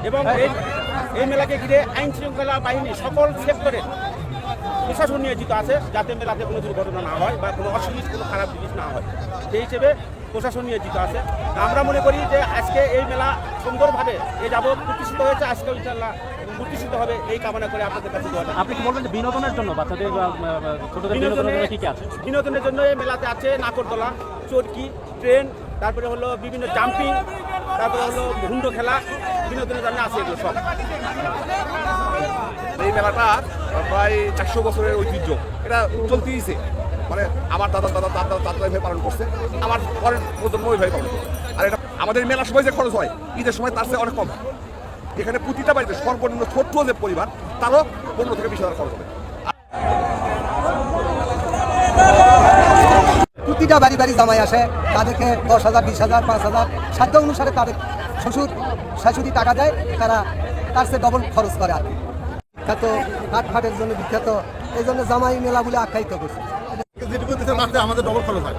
এবং এই মেলাকে ঘিরে আইন শৃঙ্খলা বাহিনী সকল সেক্টরে প্রশাসন নিয়োজিত আছে, যাতে মেলাতে কোনো দুর্ঘটনা না হয় বা কোনো অসুবিধা কোনো খারাপ জিনিস না হয়, সেই হিসেবে প্রশাসন নিয়োজিত আছে। আমরা মনে করি যে আজকে এই মেলা সুন্দরভাবে যাবৎ প্রতিষ্ঠিত হয়েছে, আজকে ইনশাআল্লাহ প্রতিষ্ঠিত হবে এই কামনা করে আপনাদের কাছে দোয়া। আপনি কি বলবেন যে বিনোদনের জন্য বাচ্চাদের ছোটদের বিনোদনের জন্য কি কি আছে? বিনোদনের জন্য এই মেলাতে আছে নাকরদোলা, চরকি, ট্রেন, তারপরে হলো বিভিন্ন জাম্পিং, তারপরে হলো হুন্ডো খেলা, বিনোদনের জন্য আছে এগুলো সব। এই মেলাটা প্রায় 100 বছরের ঐতিহ্য, এটা চলতেইছে। মানে আমার দাদা পালন করছে, আমার পরের প্রজন্ম ওইভাবে পালন করছে। আর এটা আমাদের মেলার সময় যে খরচ হয় ঈদের সময় তার চেয়ে অনেক কম। এখানে প্রতিটা বাড়িতে সর্বনিম্ন ছোট্ট যে পরিবার তারও 15 থেকে 20 হাজার খরচ হবে। প্রতিটা বাড়ি বাড়ি জামাই আসে, তাদেরকে 10,000, 20,000, 5,000 সাধ্য অনুসারে তাদের শ্বশুর শাশুড়ি টাকা দেয়, তারা তার চেয়ে ডবল খরচ করে। আর বিখ্যাত কাঠফাটের জন্য বিখ্যাত, এই জন্য জামাই মেলা বলে আখ্যায়িত করছে। যেটুকু আমাদের ডবল খরচ হয়।